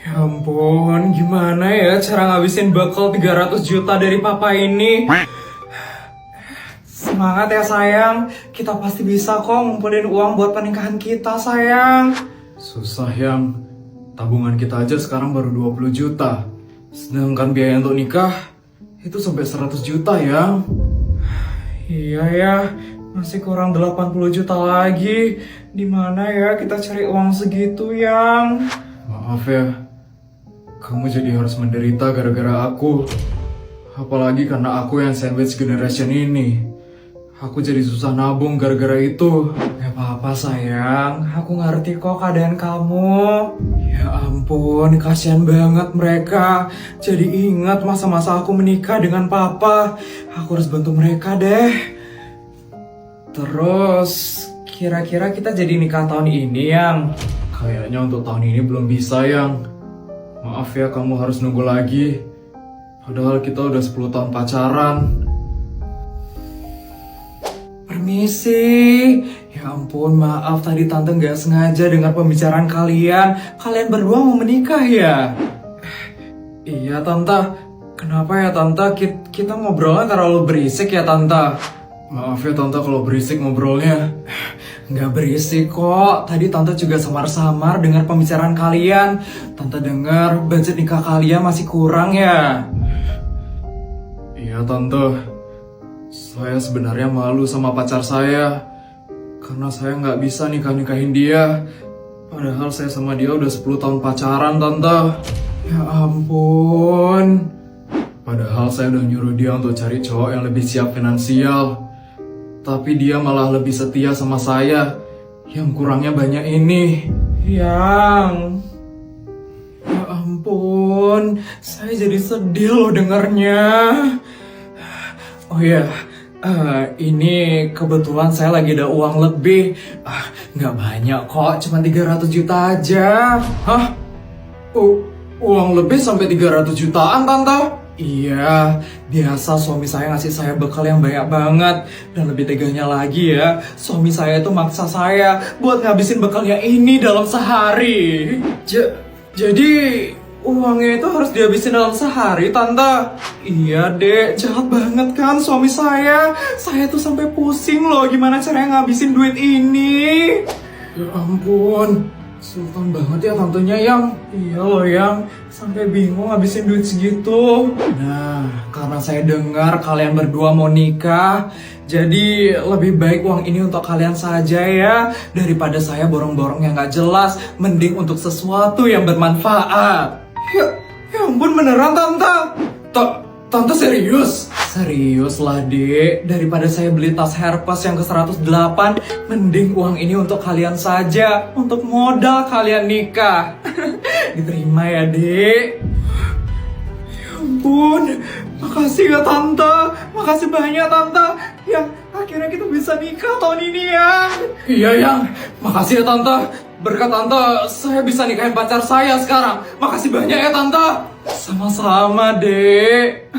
Ya ampun, gimana ya cara ngabisin bekal 300 juta dari papa ini? Semangat ya sayang, kita pasti bisa kok ngumpulin uang buat pernikahan kita sayang. Susah yang tabungan kita aja sekarang baru 20 juta. Sedangkan biaya untuk nikah itu sampai 100 juta yang. Iya ya, masih kurang 80 juta lagi. Di mana ya kita cari uang segitu yang? Maaf ya, kamu jadi harus menderita gara-gara aku. Apalagi karena aku yang sandwich generation ini. Aku jadi susah nabung gara-gara itu. Gak apa-apa sayang, aku ngerti kok keadaan kamu. Ya ampun, kasihan banget mereka. Jadi ingat masa-masa aku menikah dengan papa. Aku harus bantu mereka deh. Terus, kira-kira kita jadi nikah tahun ini yang? Kayaknya untuk tahun ini belum bisa yang. Maaf ya, kamu harus nunggu lagi. Padahal kita udah 10 tahun pacaran. Permisi. Ya ampun, maaf tadi tante nggak sengaja dengar pembicaraan kalian. Kalian berdua mau menikah ya? Iya tante. Kenapa ya tante? Kita ngobrolnya terlalu berisik ya tante. Maaf ya tante kalau berisik ngobrolnya. Nggak berisik kok. Tadi tante juga samar-samar dengar pembicaraan kalian. Tante dengar budget nikah kalian masih kurang ya? Iya tante. Saya sebenarnya malu sama pacar saya. Karena saya nggak bisa nikah-nikahin dia. Padahal saya sama dia udah 10 tahun pacaran tante. Ya ampun. Padahal saya udah nyuruh dia untuk cari cowok yang lebih siap finansial. Tapi dia malah lebih setia sama saya. Yang kurangnya banyak ini. Yang... Ya ampun, saya jadi sedih loh dengarnya. Oh iya, ini kebetulan saya lagi ada uang lebih. Nggak banyak kok, cuma 300 juta aja. Hah? Uang lebih sampai 300 jutaan tante? Iya, biasa suami saya ngasih saya bekal yang banyak banget. Dan lebih teganya lagi ya, suami saya itu maksa saya buat ngabisin bekalnya ini dalam sehari. Jadi uangnya itu harus dihabisin dalam sehari, tante. Iya dek, jahat banget kan suami saya. Saya tuh sampai pusing loh gimana caranya ngabisin duit ini. Ya ampun, sultan banget ya tantenya yang. Iya loh yang, sampai bingung ngabisin duit segitu. Nah, karena saya dengar kalian berdua mau nikah, jadi lebih baik uang ini untuk kalian saja ya. Daripada saya borong-borong yang gak jelas, mending untuk sesuatu yang bermanfaat. Ya ampun beneran tante. Tante serius? Serius lah dek, daripada saya beli tas Hermes yang ke 108, mending uang ini untuk kalian saja, untuk modal kalian nikah. Diterima ya dek. Ya ampun, makasih ya tante, makasih banyak tante. Yang akhirnya kita bisa nikah tahun ini ya. Iya yang, makasih ya tante. Berkat tante, saya bisa nikahin pacar saya sekarang. Makasih banyak ya tante. Sama-sama dek.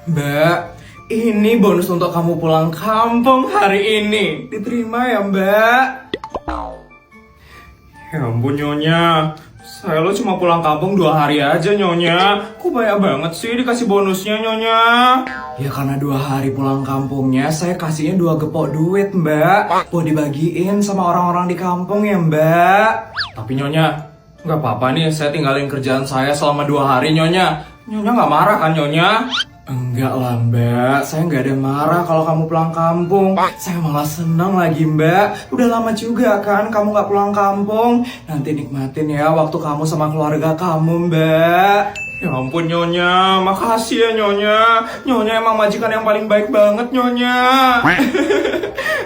Mbak, ini bonus untuk kamu pulang kampung hari ini. Diterima ya mbak? Ya ampun Nyonya, saya lo cuma pulang kampung 2 hari aja Nyonya. Kok banyak banget sih dikasih bonusnya Nyonya? Ya karena 2 hari pulang kampungnya saya kasihnya 2 gepok duit mbak. Buat dibagiin sama orang-orang di kampung ya mbak. Tapi Nyonya, nggak apa-apa nih saya tinggalin kerjaan saya selama 2 hari Nyonya. Nyonya nggak marah kan Nyonya? Enggak lah mbak, saya nggak ada marah kalau kamu pulang kampung. Saya malah senang lagi mbak. Udah lama juga kan kamu nggak pulang kampung. Nanti nikmatin ya waktu kamu sama keluarga kamu mbak. Ya ampun Nyonya, makasih ya Nyonya. Nyonya emang majikan yang paling baik banget Nyonya.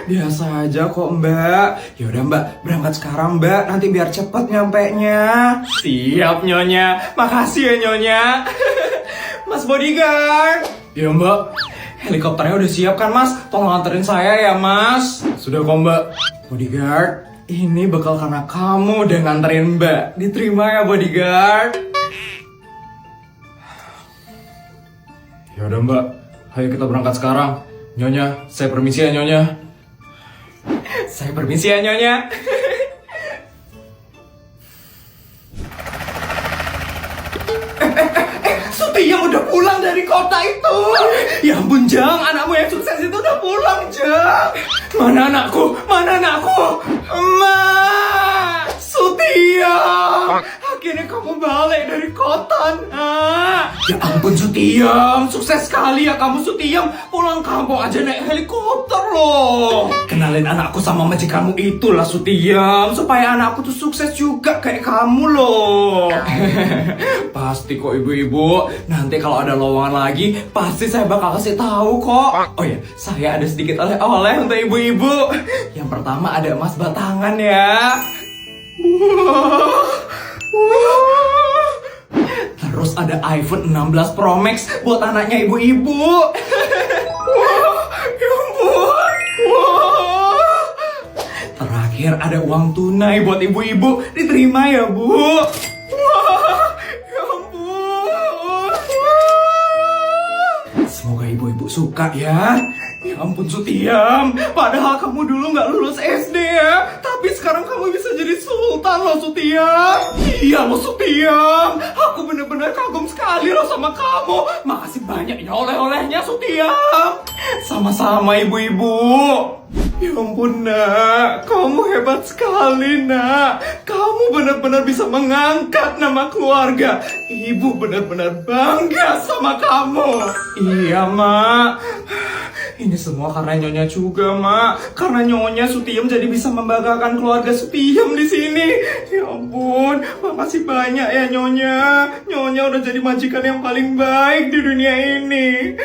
Biasa aja kok mbak. Yaudah mbak, berangkat sekarang mbak. Nanti biar cepet nyampenya. Siap Nyonya, makasih ya Nyonya. Mas bodyguard. Iya mbak. Helikopternya udah siap kan mas? Tolong anterin saya ya mas. Sudah kok mbak. Bodyguard, ini bekal karena kamu udah nganterin mbak. Diterima ya bodyguard. Ya udah mbak, ayo kita berangkat sekarang. Nyonya, saya permisi ya Nyonya. Saya permisi ya Nyonya. Sutiyam udah pulang dari kota itu. Ya ampun Jang, anakmu yang sukses itu udah pulang Jang. Mana anakku? Mana anakku? Emak, Sutiyam, akhirnya kamu balik dari kota nak. Ya ampun Sutiyam, sukses sekali ya kamu Sutiyam. Pulang kampung aja naik helikopter loh. Kenalin anakku sama majikanmu itulah Sutiyam, supaya anakku tuh sukses juga kayak kamu loh. Pasti kok ibu-ibu, nanti kalau ada lowongan lagi pasti saya bakal kasih tahu kok. Oh ya, saya ada sedikit oleh-oleh untuk ibu-ibu. Yang pertama ada emas batangan ya. Terus ada iPhone 16 Pro Max buat anaknya ibu-ibu. Ya ampun. Terakhir ada uang tunai buat ibu-ibu, diterima ya bu. Ya ampun. Semoga ibu-ibu suka ya. Ya ampun Sutiyam, padahal kamu dulu nggak lulus SD ya, tapi sekarang kamu bisa jadi sultan loh Sutiyam. Iya loh Sutiyam, aku bener-bener kagum sekali loh sama kamu. Makasih banyak ya oleh-olehnya Sutiyam. Sama-sama ibu-ibu. Ya ampun nak, kamu hebat sekali nak. Kamu benar-benar bisa mengangkat nama keluarga. Ibu benar-benar bangga sama kamu. Iya mak. Ini semua karena Nyonya juga, Mak. Karena Nyonya Sutiyam jadi bisa membanggakan keluarga Sutiyam di sini. Ya ampun, makasih banyak ya Nyonya. Nyonya udah jadi majikan yang paling baik di dunia ini.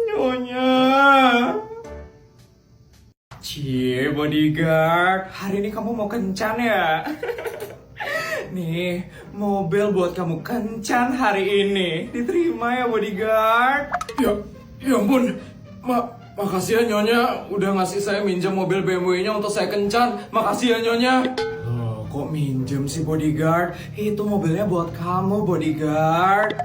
Nyonya. Cie, bodyguard. Hari ini kamu mau kencan ya? Nih, mobil buat kamu kencan hari ini. Diterima ya, bodyguard. Ya ampun, makasih ya Nyonya udah ngasih saya minjem mobil BMW-nya untuk saya kencan. Makasih ya Nyonya. Loh, kok minjem sih bodyguard? Itu mobilnya buat kamu, bodyguard.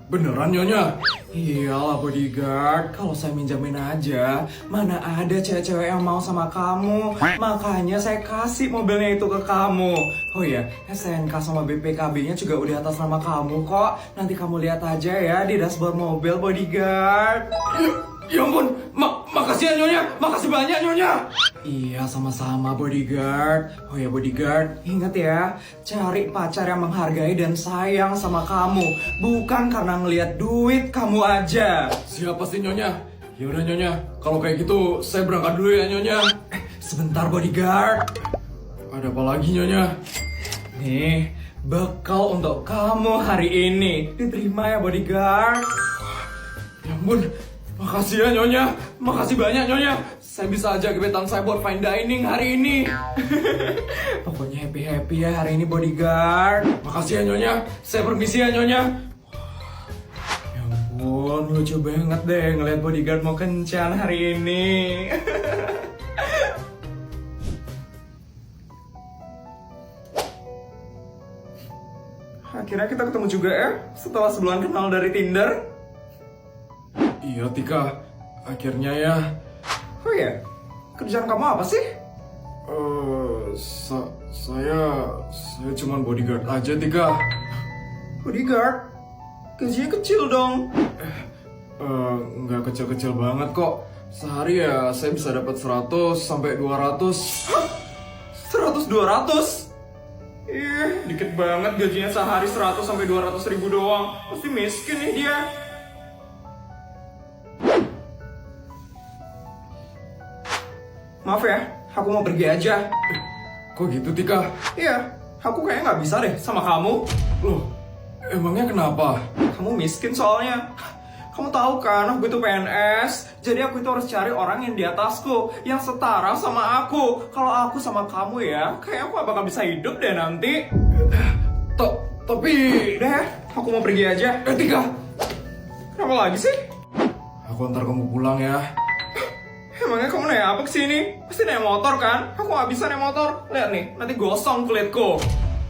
Beneran Nyonya? Iyalah bodyguard, kalau saya minjamin aja, mana ada cewek-cewek yang mau sama kamu. Makanya saya kasih mobilnya itu ke kamu. Oh iya, SNK sama BPKB-nya juga udah atas nama kamu kok. Nanti kamu lihat aja ya di dashboard mobil, bodyguard. Ya ampun, makasih ya Nyonya, makasih banyak Nyonya. Iya, sama-sama bodyguard. Oh ya bodyguard, ingat ya, cari pacar yang menghargai dan sayang sama kamu, bukan karena ngelihat duit kamu aja. Siapa sih Nyonya? Yaudah Nyonya, kalau kayak gitu saya berangkat dulu ya Nyonya. Sebentar bodyguard. Ada apa lagi Nyonya? Nih, bekal untuk kamu hari ini. Diterima ya bodyguard. Ya ampun, makasih ya Nyonya, makasih banyak Nyonya. Saya bisa aja gebetan saya buat fine dining hari ini. Pokoknya happy-happy ya hari ini bodyguard. Makasih ya Nyonya, saya permisi ya Nyonya. Ya ampun, lucu banget deh ngeliat bodyguard mau kencan hari ini. Akhirnya kita ketemu juga ya, setelah sebulan kenal dari Tinder. Iya Tika, akhirnya ya. Oh ya, kerjaan kamu apa sih? Saya cuman bodyguard aja Tika. Bodyguard? Gajinya kecil dong. Nggak kecil-kecil banget kok. Sehari ya saya bisa dapat 100 sampai 200. 100-200? Ih, dikit banget gajinya sehari 100 sampai 200 ribu doang. Pasti miskin nih dia. Maaf ya, aku mau pergi aja. Kok gitu Tika? Iya, aku kayaknya nggak bisa deh sama kamu. Loh, emangnya kenapa? Kamu miskin soalnya. Kamu tahu kan, aku itu PNS. Jadi aku itu harus cari orang yang di atasku, yang setara sama aku. Kalau aku sama kamu ya, kayaknya aku gak bakal bisa hidup deh nanti. Tapi... Udah ya, aku mau pergi aja. Tika! Kenapa lagi sih? Aku antar kamu pulang ya. Emangnya kamu naik apa kesini? Pasti naik motor kan? Aku gak bisa naik motor. Lihat nih, nanti gosong kulitku.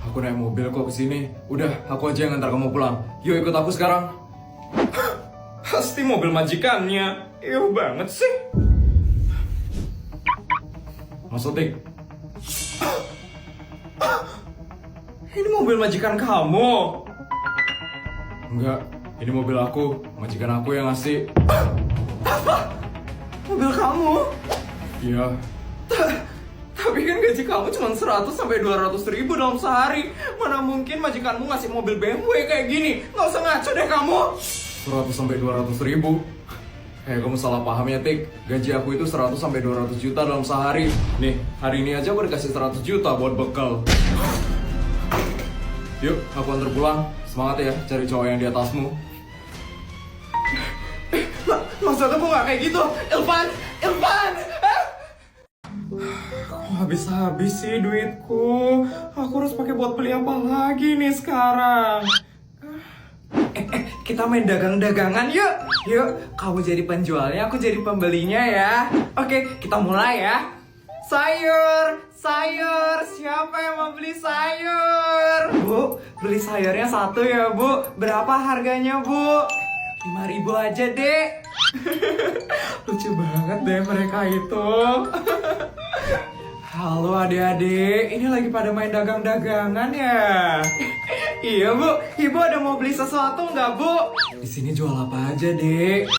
Aku naik mobil kok kesini. Udah, aku aja yang ngantar kamu pulang. Yuk ikut aku sekarang. Pasti mobil majikannya. Eww banget sih. Masuk Tik. Ini mobil majikan kamu. Enggak, ini mobil aku. Majikan aku yang ngasih. Mobil kamu? Iya. Tapi kan gaji kamu cuma 100 sampai 200 ribu dalam sehari. Mana mungkin majikanmu ngasih mobil BMW kayak gini? Nggak usah ngaco deh kamu. 100 sampai 200 ribu. Kamu salah paham ya, Tik. Gaji aku itu 100 sampai 200 juta dalam sehari. Nih, hari ini aja aku dikasih 100 juta buat bekal. Yuk, aku antar pulang. Semangat ya, cari cowok yang di atasmu. Maksudnya aku nggak kayak gitu. Ilvan! Kok habis-habis sih duitku? Aku harus pakai buat beli apa lagi nih sekarang? Kita main dagang-dagangan yuk. Yuk, kamu jadi penjualnya, aku jadi pembelinya ya. Oke, kita mulai ya. Sayur, siapa yang mau beli sayur? Bu, beli sayurnya satu ya bu. Berapa harganya bu? 5.000 aja dek. Lucu banget deh mereka itu. Halo adik-adik, ini lagi pada main dagang-dagangan ya? Iya bu, ibu ada mau beli sesuatu nggak bu? Di sini jual apa aja dek?